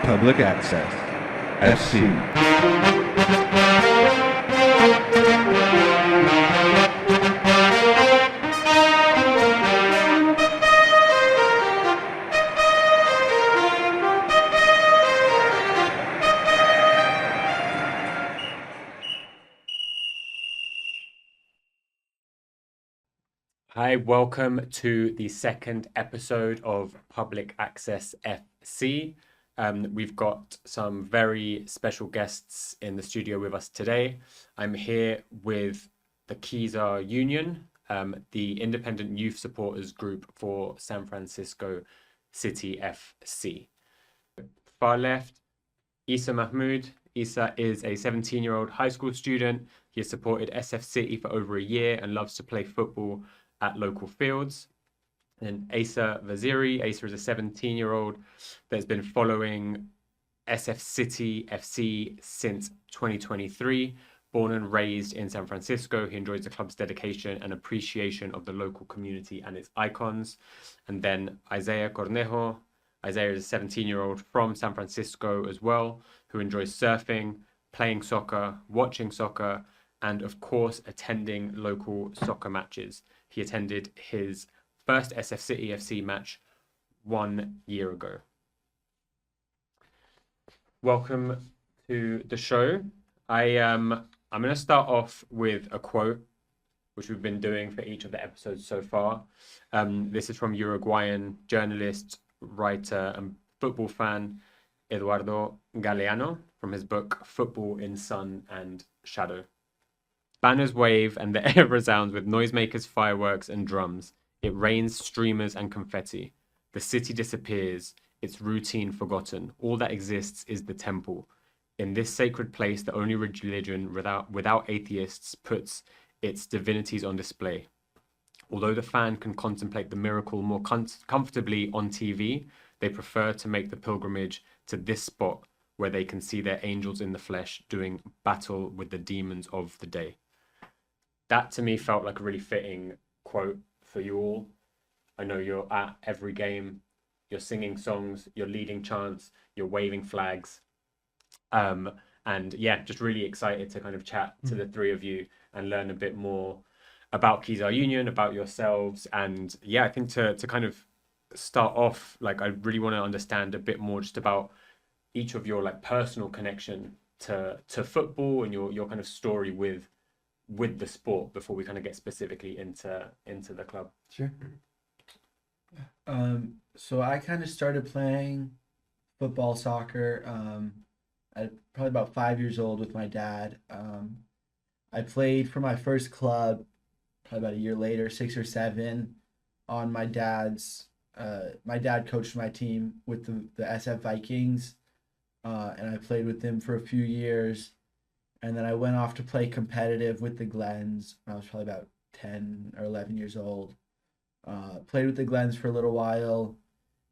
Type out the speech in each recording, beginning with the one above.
Public Access FC. Hi, welcome to the second episode of Public Access FC. We've got some very special guests in the studio with us today. I'm here with the Kezar Union, the independent youth supporters group for San Francisco City FC. Far left, Asa Mahmood. Asa is a 17-year-old high school student. He has supported SF City for over a year and loves to play football at local fields. And Asa Vaziri. Asa is a 17-year-old that's been following SF City FC since 2023. Born and raised in San Francisco, he enjoys the club's dedication and appreciation of the local community and its icons. And then Isaiah Cornejo. Isaiah is a 17-year-old from San Francisco as well, who enjoys surfing, playing soccer, watching soccer, and of course, attending local soccer matches. He attended his first SF City FC match 1 year ago. Welcome to the show. I'm going to start off with a quote, which we've been doing for each of the episodes so far. This is from Uruguayan journalist, writer, and football fan Eduardo Galeano from his book Football in Sun and Shadow. Banners wave and the air resounds with noisemakers, fireworks, and drums. It rains streamers and confetti. The city disappears, its routine forgotten. All that exists is the temple. In this sacred place, the only religion without atheists puts its divinities on display. Although the fan can contemplate the miracle more comfortably on TV, they prefer to make the pilgrimage to this spot where they can see their angels in the flesh doing battle with the demons of the day. That to me felt like a really fitting quote for you all. I know you're at every game, you're singing songs, you're leading chants, you're waving flags. And yeah, just really excited to kind of chat to the three of you and learn a bit more about Kezar Union, about yourselves. And yeah, I think to kind of start off, like I really want to understand a bit more just about each of your like personal connection to football and your kind of story with the sport before we kind of get specifically into the club. Sure. So I kind of started playing football, soccer, at probably about 5 years old with my dad. I played for my first club probably about a year later, 6 or 7, on my dad's. My dad coached my team with the SF Vikings, and I played with them for a few years. And then I went off to play competitive with the Glens when I was probably about 10 or 11 years old. Played with the Glens for a little while,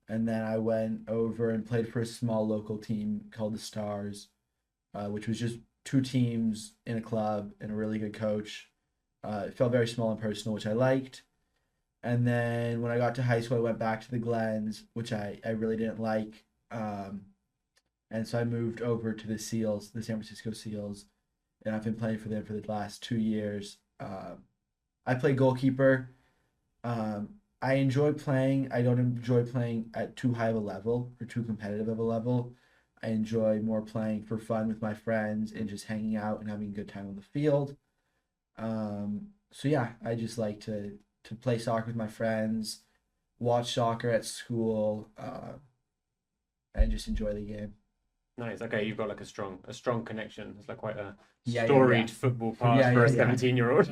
and then I went over and played for a small local team called the Stars, which was just 2 teams in a club and a really good coach. It felt very small and personal, which I liked. And then when I got to high school, I went back to the Glens, which I really didn't like. And so I moved over to the Seals, the San Francisco Seals, and I've been playing for them for the last 2 years. I play goalkeeper. I enjoy playing. I don't enjoy playing at too high of a level or too competitive of a level. I enjoy more playing for fun with my friends and just hanging out and having a good time on the field. So yeah, I just like to play soccer with my friends, watch soccer at school, and just enjoy the game. Nice. Okay, you've got like a strong connection. It's like quite a Yeah, storied football past for a 17-year-old.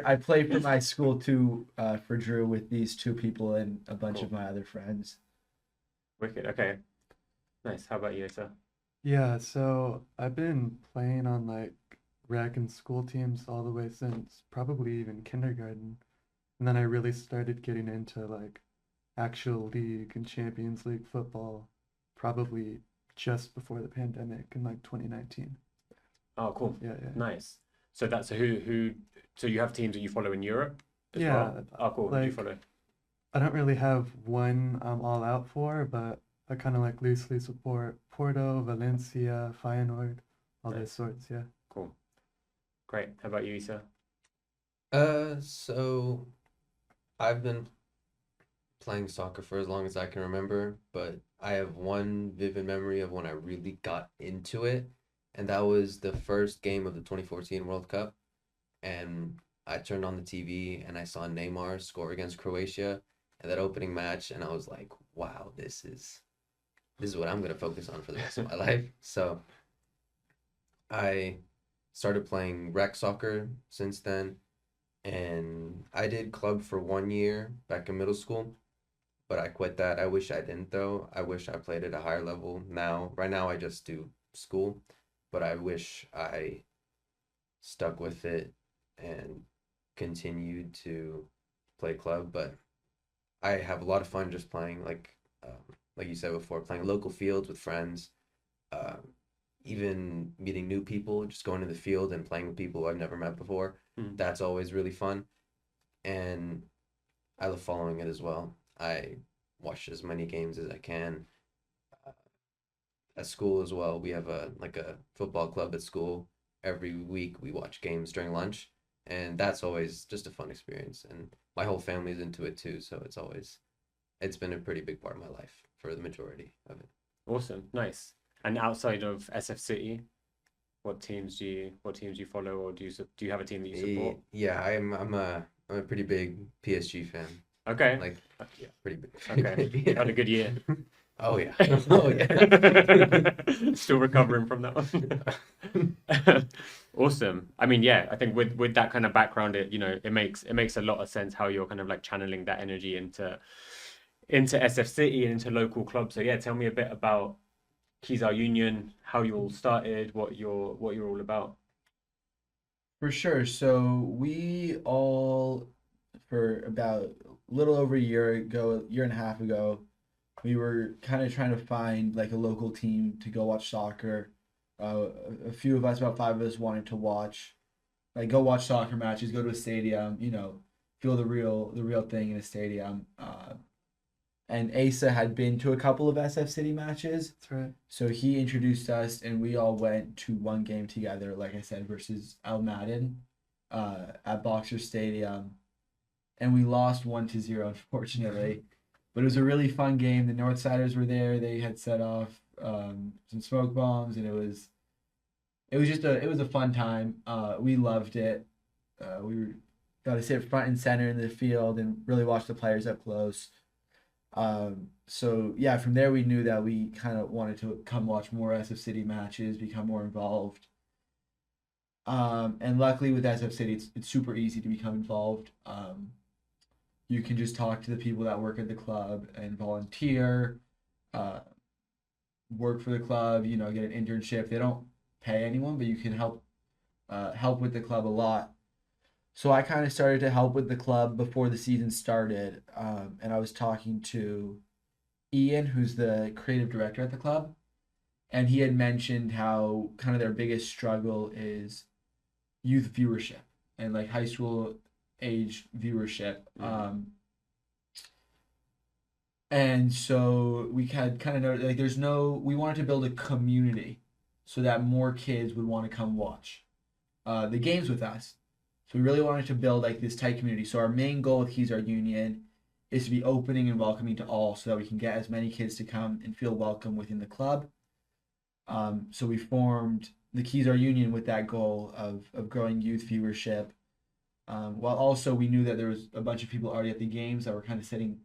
I play for my school too, for Drew with these 2 people and a bunch of my other friends. Wicked. Okay. Nice. How about you, sir? Yeah, so I've been playing on like rec and school teams all the way since probably even kindergarten. And then I really started getting into like actual league and Champions League football probably just before the pandemic in like 2019. Oh, cool. Yeah. Nice. So that's who so you have teams that you follow in Europe as well? Oh, cool. Who do you follow? I don't really have one I'm all out for, but I kind of like loosely support Porto, Valencia, Feyenoord, all those Nice. sorts. Yeah. Cool. Great. How about you, Issa? So I've been playing soccer for as long as I can remember, but I have one vivid memory of when I really got into it, and that was the first game of the 2014 World Cup. And I turned on the TV and I saw Neymar score against Croatia in that opening match, and I was like, wow, this is what I'm gonna focus on for the rest of my life. So I started playing rec soccer since then, and I did club for 1 year back in middle school, but I quit that. I wish I didn't though. I wish I played at a higher level now. Right now I just do school, but I wish I stuck with it and continued to play club. But I have a lot of fun just playing, like you said before, playing local fields with friends, uh, even meeting new people, just going to the field and playing with people I've never met before. Mm. That's always really fun, and I love following it as well. I watch as many games as I can. Uh, at school as well, we have a football club at school. Every week we watch games during lunch, and that's always just a fun experience. And my whole family's into it too, so it's been a pretty big part of my life for the majority of it. Awesome. Nice. And outside of SF City, what teams do you follow, or do you have a team that you support? Yeah, I'm a pretty big PSG fan. Okay. Like, Yeah. pretty big. Okay. You had a good year. Oh yeah. Oh yeah. Still recovering from that one. Awesome. I mean, yeah, I think with that kind of background, it makes a lot of sense how you're kind of like channeling that energy into SF City and into local clubs. So yeah, tell me a bit about Kezar Union, how you all started, what you're all about. For sure. So we all, for about a little over a year ago, year and a half ago, we were kind of trying to find like a local team to go watch soccer. A few of us, about five of us, wanted to go watch soccer matches, go to a stadium, feel the real thing in a stadium. And Asa had been to a couple of SF City matches, That's right. so he introduced us, and we all went to one game together. Like I said, versus Al Madden, at Boxer Stadium, and we lost 1-0, unfortunately. But it was a really fun game. The Northsiders were there. They had set off some smoke bombs, and it was a fun time. We loved it. We got to sit front and center in the field and really watch the players up close. So yeah, from there we knew that we kind of wanted to come watch more SF City matches, become more involved. And luckily with SF City, it's super easy to become involved. You can just talk to the people that work at the club and volunteer, uh, work for the club, get an internship. They don't pay anyone, but you can help with the club a lot. So I kind of started to help with the club before the season started, and I was talking to Ian, who's the creative director at the club, and he had mentioned how kind of their biggest struggle is youth viewership and like high school age viewership. And so we had kind of noticed like we wanted to build a community so that more kids would want to come watch the games with us. So we really wanted to build like this tight community. So our main goal with Kezar Union is to be opening and welcoming to all so that we can get as many kids to come and feel welcome within the club. So we formed the Kezar Union with that goal of growing youth viewership. While also we knew that there was a bunch of people already at the games that were kind of sitting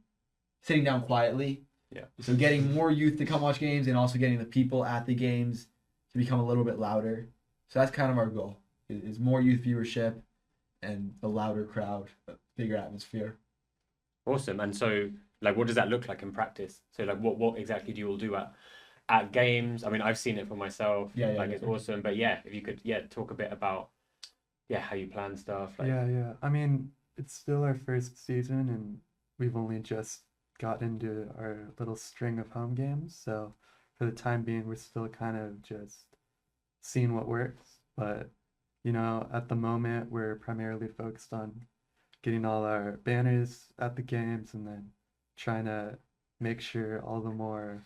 down quietly. Yeah. So getting more youth to come watch games and also getting the people at the games to become a little bit louder. So that's kind of our goal is more youth viewership and a louder crowd, a bigger atmosphere. Awesome. And so, like, what does that look like in practice? So, like, what exactly do you all do at games? I mean, I've seen it for myself. Yeah, It's awesome. But yeah, if you could, talk a bit about, how you plan stuff. Like, Yeah. I mean, it's still our first season, and we've only just got into our little string of home games. So for the time being, we're still kind of just seeing what works. But at the moment, we're primarily focused on getting all our banners at the games and then trying to make sure all the more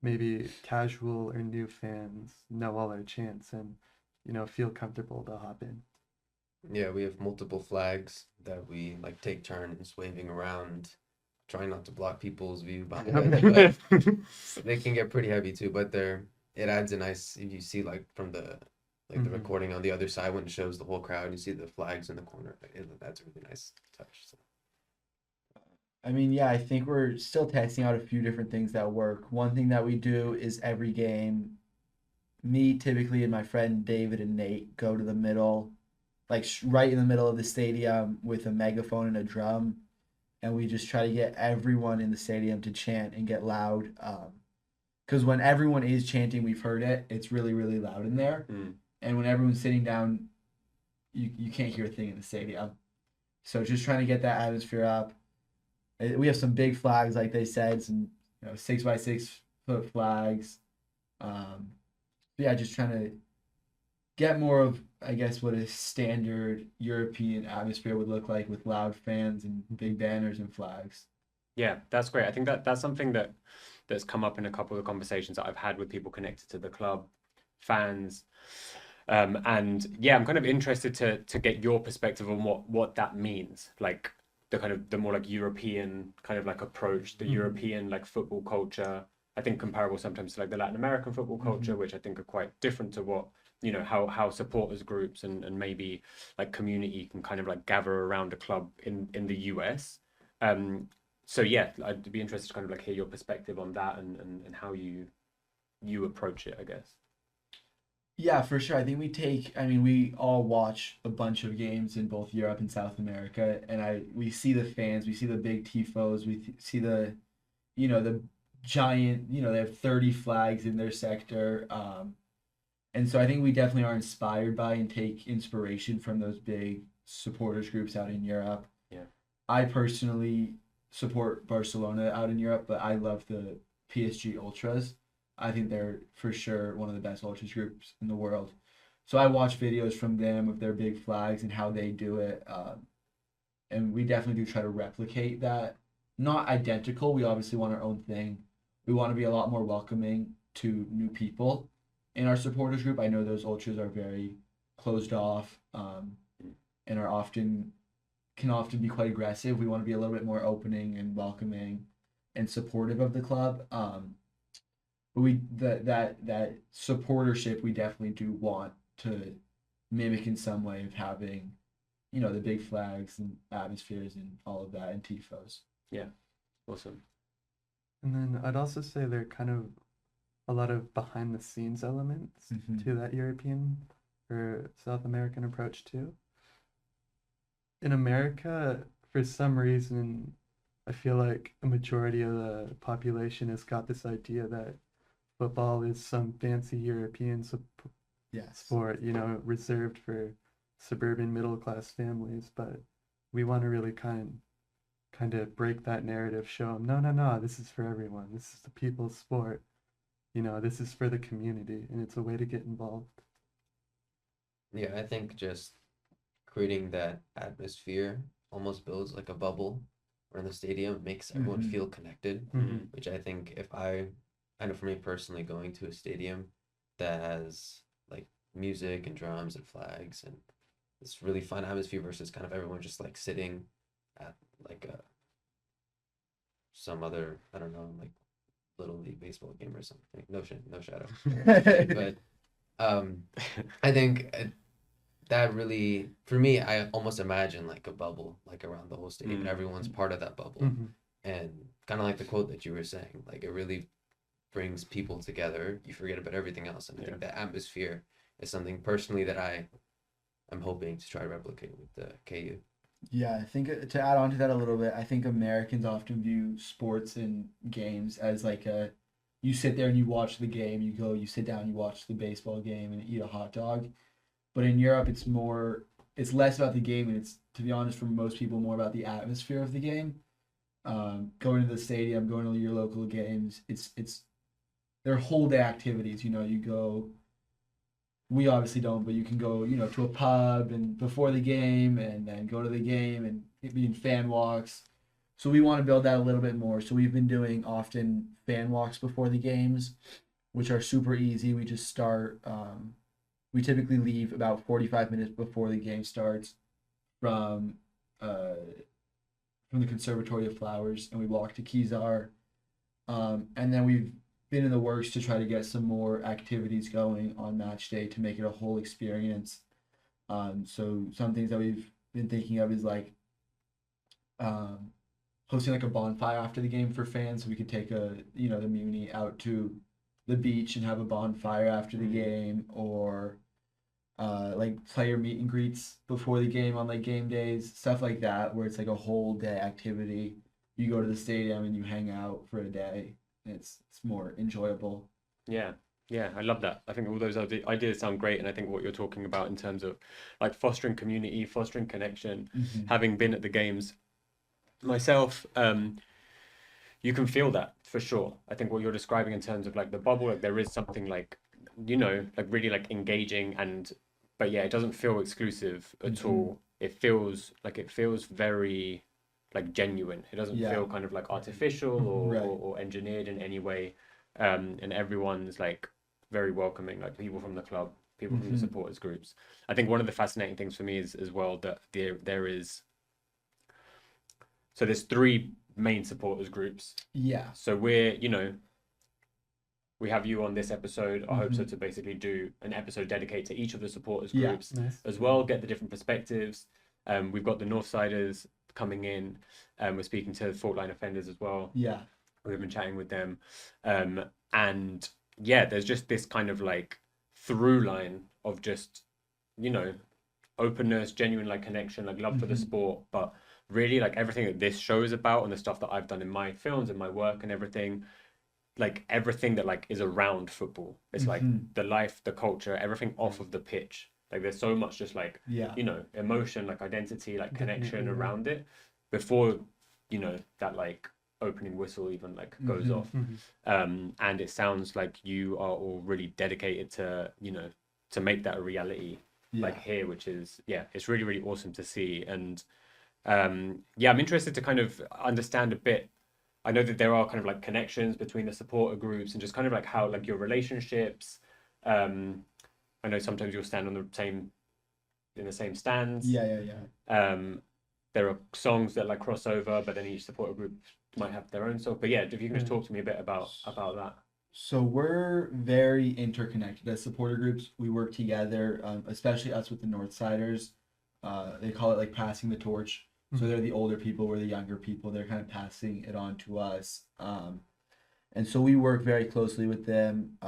maybe casual or new fans know all our chants and, feel comfortable to hop in. Yeah, we have multiple flags that we like take turns waving around, trying not to block people's view behind us, but they can get pretty heavy too. But it adds a nice, you see like from the the recording on the other side when it shows the whole crowd, you see the flags in the corner. That's a really nice touch. So. I mean, yeah, I think we're still testing out a few different things that work. One thing that we do is every game, me typically and my friend David and Nate go to the middle, like right in the middle of the stadium with a megaphone and a drum, and we just try to get everyone in the stadium to chant and get loud. Because when everyone is chanting, we've heard it. It's really, really loud in there. And when everyone's sitting down, you can't hear a thing in the stadium. So just trying to get that atmosphere up. We have some big flags, like they said, some 6x6 foot flags. Yeah, just trying to get more of, I guess, what a standard European atmosphere would look like with loud fans and big banners and flags. Yeah, that's great. I think that's something that's come up in a couple of conversations that I've had with people connected to the club, fans. And yeah, I'm kind of interested to get your perspective on what that means. Like the more like European kind of like approach, the European like football culture. I think comparable sometimes to like the Latin American football culture, which I think are quite different to what, how supporters groups and maybe like community can kind of like gather around a club in the US. So yeah, I'd be interested to kind of like hear your perspective on that and how you approach it, I guess. Yeah, for sure. I think we all watch a bunch of games in both Europe and South America, and we see the fans, we see the big tifos, see the giant, they have 30 flags in their sector. And so I think we definitely are inspired by and take inspiration from those big supporters groups out in Europe. Yeah. I personally support Barcelona out in Europe, but I love the PSG Ultras. I think they're for sure one of the best ultras groups in the world. So I watch videos from them of their big flags and how they do it. And we definitely do try to replicate that. Not identical. We obviously want our own thing. We want to be a lot more welcoming to new people in our supporters group. I know those ultras are very closed off and can often be quite aggressive. We want to be a little bit more opening and welcoming and supportive of the club. But that supportership we definitely do want to mimic in some way of having, the big flags and atmospheres and all of that and tifos. Yeah, awesome. And then I'd also say there are kind of a lot of behind the scenes elements to that European or South American approach too. In America, for some reason, I feel like a majority of the population has got this idea that football is some fancy European sport, reserved for suburban middle class families. But we want to really kind of break that narrative, show them, no, this is for everyone. This is the people's sport. This is for the community, and it's a way to get involved. Yeah, I think just creating that atmosphere almost builds like a bubble around the stadium, makes everyone feel connected, which I think I know for me personally, going to a stadium that has like music and drums and flags and this really fun atmosphere versus kind of everyone just like sitting at like some other, I don't know, like little league baseball game or something. No shadow. But I think that really, for me, I almost imagine like a bubble, like around the whole stadium, and everyone's part of that bubble. And kind of like the quote that you were saying, like it really brings people together. You forget about everything else. And I think that atmosphere is something personally that I'm hoping to try to replicate with the KU. Yeah, I think to add on to that a little bit, I think Americans often view sports and games as like you sit there and you watch the game, you sit down, you watch the baseball game and eat a hot dog. But in Europe, it's less about the game, and it's, to be honest, for most people, more about the atmosphere of the game. Going to the stadium, going to your local games, they're whole day activities. You go. We obviously don't, but you can go, to a pub and before the game, and then go to the game and be in fan walks. So we want to build that a little bit more. So we've been doing often fan walks before the games, which are super easy. We just start. We typically leave about 45 minutes before the game starts from the Conservatory of Flowers, and we walk to Kezar. And then we've been in the works to try to get some more activities going on match day to make it a whole experience. So some things that we've been thinking of is like hosting like a bonfire after the game for fans, so we could take the Muni out to the beach and have a bonfire after the game, or like player meet and greets before the game on like game days, stuff like that, where it's like a whole day activity. You go to the stadium and you hang out for a day. It's more enjoyable. Yeah, I love that. I think all those ideas sound great, and I think what you're talking about in terms of like fostering community, fostering connection, having been at the games myself, you can feel that for sure. I think what you're describing in terms of like the bubble, like there is something like, like really like engaging, but yeah, it doesn't feel exclusive at all. It feels very like genuine. It doesn't feel kind of like artificial or engineered in any way. And everyone's like very welcoming, like people from the club, people from the supporters groups. I think one of the fascinating things for me is as well that there's 3 main supporters groups. Yeah. So we have you on this episode. I hope so to basically do an episode dedicated to each of the supporters groups as well, get the different perspectives. We've got the Northsiders coming in. We're speaking to Fault Line offenders as well. Yeah. We've been chatting with them. And yeah, there's just this kind of like through line of just, openness, genuine like connection, like love for the sport, but really like everything that this show is about and the stuff that I've done in my films and my work and everything, like everything that like is around football. It's like the life, the culture, everything off of the pitch. Like there's so much just like, emotion, like identity, like connection around it before, that like opening whistle even like goes off. And it sounds like you are all really dedicated to, to make that a reality like here, which is, it's really, really awesome to see. And I'm interested to kind of understand a bit. I know that there are kind of like connections between the supporter groups and just kind of like how like your relationships. I know sometimes you'll stand in the same stands. There are songs that like cross over, but then each supporter group might have their own song. But yeah, if you can just talk to me a bit about that. So we're very interconnected as supporter groups. We work together, especially us with the Northsiders. They call it like passing the torch. So they're the older people, we're the younger people. They're kind of passing it on to us. And so we work very closely with them.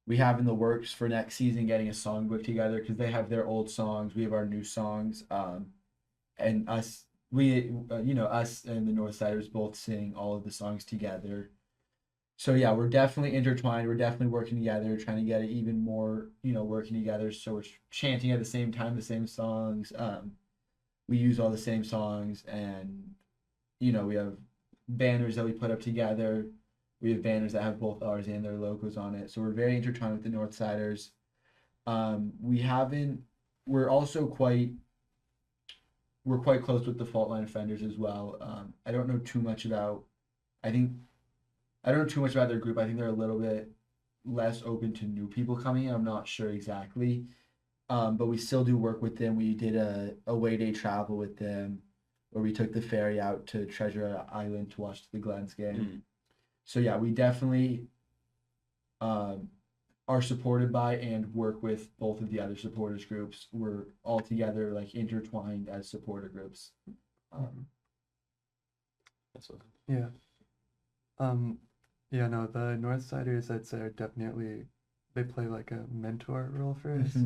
We have in the works for next season getting a songbook together because they have their old songs. We have our new songs. And us and the Northsiders both sing all of the songs together. So yeah, we're definitely intertwined. We're definitely working together, trying to get it even more, working together. So we're chanting at the same time, the same songs. We use all the same songs, and we have banners that we put up together. We have banners that have both ours and their logos on it. So we're very intertwined with the Northsiders. We're quite close with the Fault Line offenders as well. I don't know too much about their group. I think they're a little bit less open to new people coming in. I'm not sure exactly. But we still do work with them. We did a away day travel with them where we took the ferry out to Treasure Island to watch the Glens game. So yeah, we definitely are supported by and work with both of the other supporters groups. We're all together like intertwined as supporter groups. That's awesome. Yeah. No, the Northsiders, I'd say, are definitely, they play like a mentor role for us.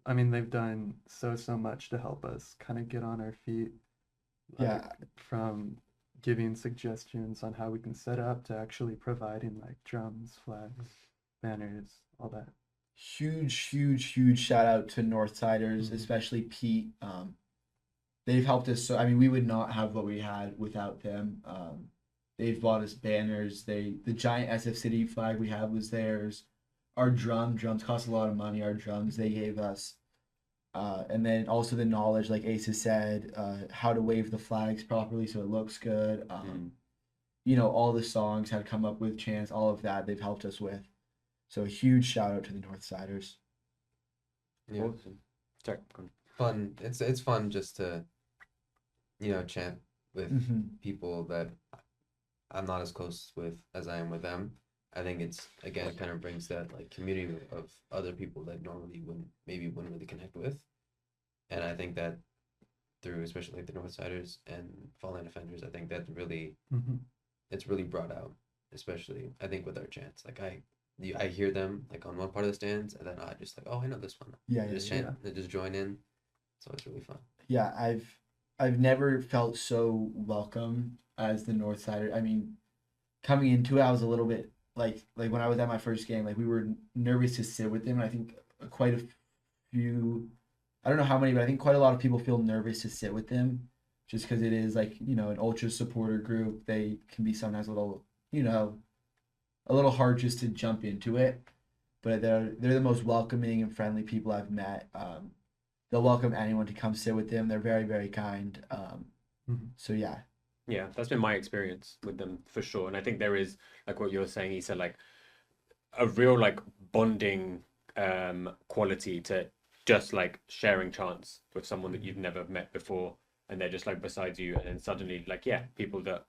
I mean, they've done so much to help us kind of get on our feet. Like, from giving suggestions on how we can set up to actually providing like drums, flags, banners, all that. Huge shout out to Northsiders, especially Pete. They've helped us. So, I mean, we would not have what we had without them. They've bought us banners. The giant SF City flag we have was theirs. Our drums cost a lot of money. Our drums they gave us. And then also the knowledge, like Asa said, how to wave the flags properly so it looks good. You know, all the songs, how to come up with chants, all of that they've helped us with. So a huge shout out to the Northsiders. Yeah. Awesome. Sorry, go on. Fun. It's fun just to, chant with Mm-hmm. people that I'm not as close with as I am with them. I think it's, again, kind of brings that like community of other people that normally wouldn't really connect with. And I think that through especially like the Northsiders and Fallen Offenders, I think that really it's really brought out, especially I think with our chants. Like I hear them like on one part of the stands, and then I just like, oh, I know this one. Yeah, I just chant, I just join in. So it's really fun. Yeah, I've never felt so welcome as the Northsider. I mean, coming into it, I was a little bit like when I was at my first game, like we were nervous to sit with them. And I think quite a few, I don't know how many, but I think quite a lot of people feel nervous to sit with them, just because it is like, you know, an ultra supporter group. They can be sometimes a little, you know, a little hard just to jump into it. But they're the most welcoming and friendly people I've met. They'll welcome anyone to come sit with them. They're very, very kind. So yeah. Yeah, that's been my experience with them for sure. And I think there is, like what you're saying, he said, like a real like bonding quality to just like sharing chants with someone that you've never met before, and they're just like beside you, and then suddenly like, yeah, people that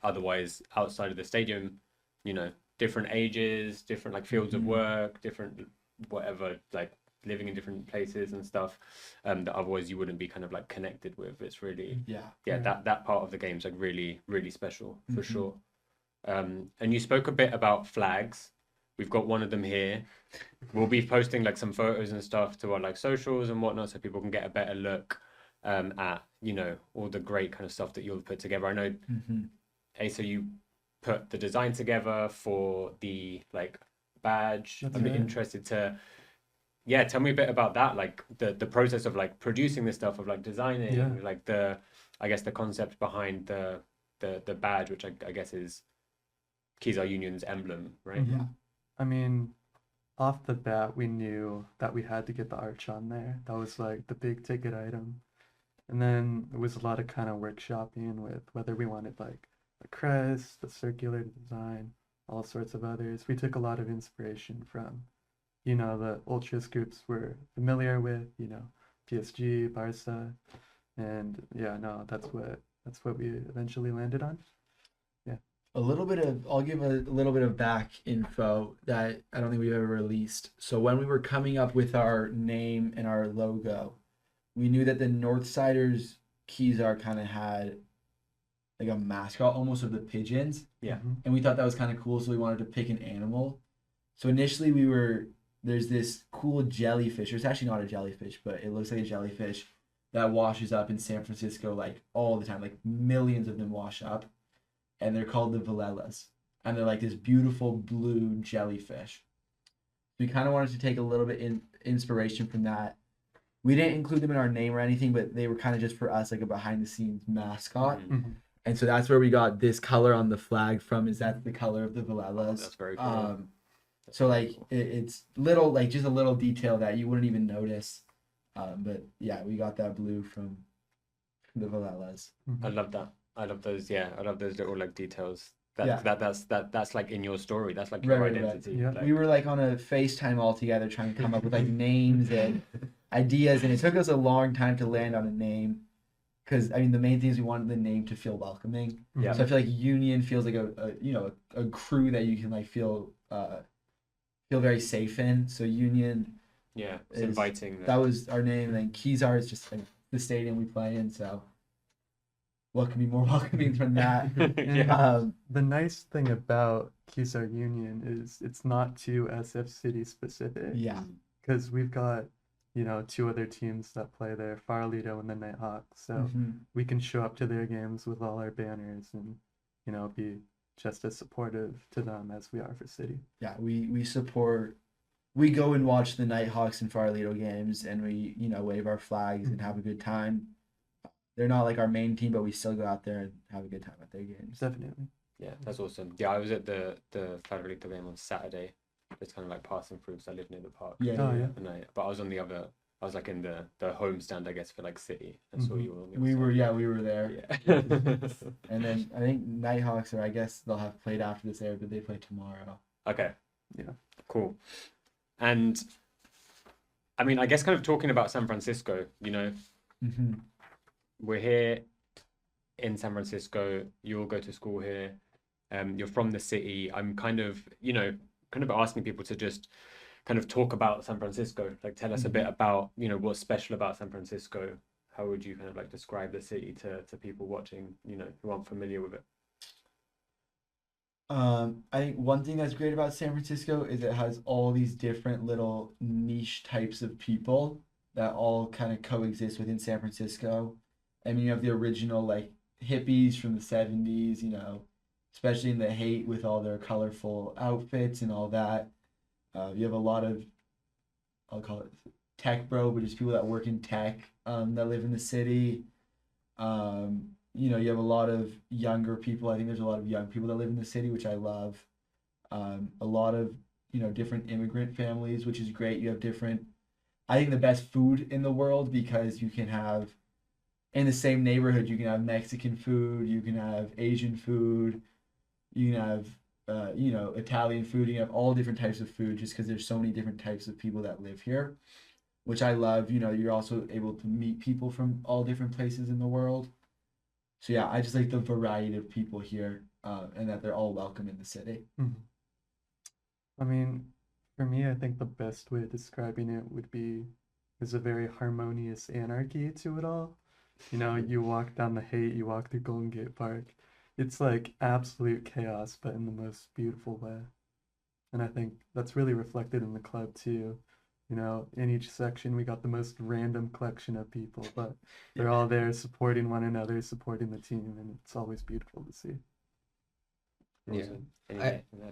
otherwise outside of the stadium, you know, different ages, different like fields of work, different whatever, like living in different places and stuff, that otherwise you wouldn't be kind of like connected with. It's really that part of the game's like really, really special for sure. And you spoke a bit about flags. We've got one of them here. We'll be posting like some photos and stuff to our like socials and whatnot, so people can get a better look at, you know, all the great kind of stuff that you'll put together. I know Asa, you put the design together for the like badge. That's I'm right. interested to tell me a bit about that, like the process of like producing this stuff, of like designing, like the, I guess the concept behind the badge, which I guess is Kezar Union's emblem, right? Yeah. I mean, off the bat, we knew that we had to get the arch on there. That was like the big ticket item. And then it was a lot of kind of workshopping with whether we wanted like a crest, a circular design, all sorts of others. We took a lot of inspiration from, you know, the ultras groups we're familiar with, you know, PSG, Barca, and yeah, no, that's what we eventually landed on. I'll give a little bit of back info that I don't think we've ever released. So when we were coming up with our name and our logo, we knew that the Northsiders Kezar kind of had like a mascot almost of the pigeons. Yeah. And we thought that was kind of cool, so we wanted to pick an animal. So initially there's this cool jellyfish. It's actually not a jellyfish, but it looks like a jellyfish that washes up in San Francisco like all the time. Like millions of them wash up. And they're called the Velelas. And they're like this beautiful blue jellyfish. We kind of wanted to take a little bit inspiration from that. We didn't include them in our name or anything, but they were kind of just for us like a behind the scenes mascot. And so that's where we got this color on the flag from, is that the color of the Velelas. That's very cool. So like it's little, like just a little detail that you wouldn't even notice. But yeah, we got that blue from the Velelas. I love that. I love those. Yeah, I love those little like details. That's like in your story. That's like your Right. identity. Yeah. Like, We were like on a FaceTime all together trying to come up with like names and ideas, and it took us a long time to land on a name, because I mean the main thing is we wanted the name to feel welcoming. Yeah. So I feel like Union feels like a crew that you can like feel very safe in. So Union, yeah, it's is- inviting. that was our name, and then Kezar is just like the stadium we play in. So what could be more welcoming than that? Yeah. The nice thing about Kezar Union is it's not too SF City specific. Yeah. Because we've got, you know, two other teams that play there, Farlito and the Nighthawks. So Mhm. we can show up to their games with all our banners and, you know, be just as supportive to them as we are for City. Yeah, we support. We go and watch the Nighthawks and Farlito games, and we wave our flags and have a good time. They're not like our main team, but we still go out there and have a good time at their games. Definitely. Yeah, that's awesome. Yeah, I was at the Favorito game on Saturday, just kind of like passing through because I live near the park. Yeah. Oh, yeah. But I was on the I was like in the home stand, I guess, for like City. I saw you all on the We other were, side. yeah, we were there. Yeah. And then I think Nighthawks, or I guess they'll have played after this air, but they play tomorrow. Okay. Yeah. Cool. And I mean, I guess kind of talking about San Francisco, you know, Mm-hmm. we're here in San Francisco. You all go to school here. You're from the city. I'm kind of, you know, kind of asking people to just kind of talk about San Francisco. Like, tell us a bit about, you know, what's special about San Francisco. How would you kind of like describe the city to people watching, you know, who aren't familiar with it? I think one thing that's great about San Francisco is it has all these different little niche types of people that all kind of coexist within San Francisco. I mean, you have the original like hippies from the 70s, you know, especially in the Haight with all their colorful outfits and all that. You have a lot of, I'll call it tech bro, but just people that work in tech that live in the city. You know, you have a lot of younger people. I think there's a lot of young people that live in the city, which I love. A lot of, you know, different immigrant families, which is great. You have different, I think the best food in the world because you can have, in the same neighborhood, you can have Mexican food, you can have Asian food, you can have, you know, Italian food, you can have all different types of food just because there's so many different types of people that live here, which I love. You know, you're also able to meet people from all different places in the world. So yeah, I just like the variety of people here, and that they're all welcome in the city. I mean, for me, I think the best way of describing it would be there's a very harmonious anarchy to it all. You know, you walk down the Haight, you walk through Golden Gate Park. It's like absolute chaos, but in the most beautiful way. And I think that's really reflected in the club too. You know, in each section, we got the most random collection of people, but they're all there supporting one another, supporting the team, and it's always beautiful to see. Yeah. Awesome.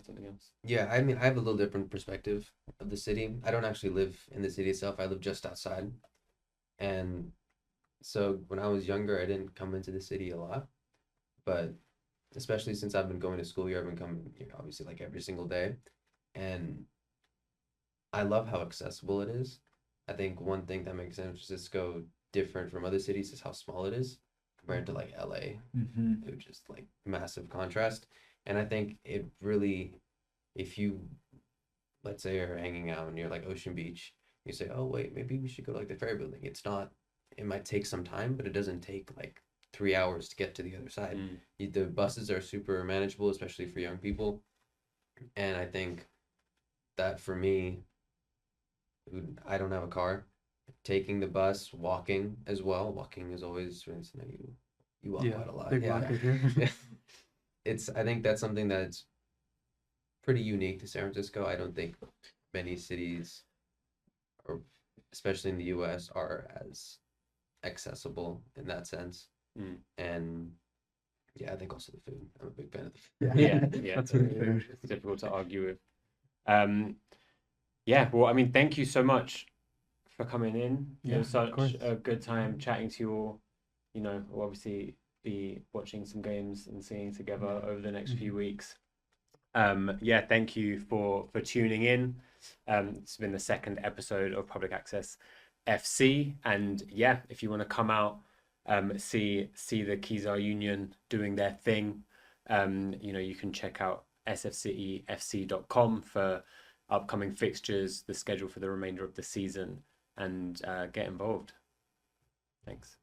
Something else? Yeah, I mean, I have a little different perspective of the city. I don't actually live in the city itself. I live just outside. And so when I was younger, I didn't come into the city a lot. But especially since I've been going to school here, I've been coming here obviously like every single day. And I love how accessible it is. I think one thing that makes San Francisco different from other cities is how small it is compared to like LA, Mm-hmm. which is like massive contrast. And I think it really, if you, let's say you're hanging out near like Ocean Beach, you say, oh wait, maybe we should go to like the ferry building. It's not, it might take some time, but it doesn't take like 3 hours to get to the other side. The buses are super manageable, especially for young people. And I think that for me, I don't have a car. Taking the bus, walking as well. Walking is always, you know, you walk Yeah, quite a lot. big Yeah. walker here. I think that's something that's pretty unique to San Francisco. I don't think many cities, or especially in the US, are as accessible in that sense. And yeah, I think also the food. I'm a big fan of the food. Yeah, That's very fair. it's difficult to argue with. Yeah, well, I mean, thank you so much for coming in. It Yeah, was of such course. a good time chatting to you all. You know, we'll obviously be watching some games and singing together over the next few weeks. Yeah, thank you for tuning in. It's been the second episode of Public Access FC, and yeah, if you want to come out, see the Kezar Union doing their thing, you know, you can check out sfcityfc.com for upcoming fixtures, the schedule for the remainder of the season, and get involved. Thanks.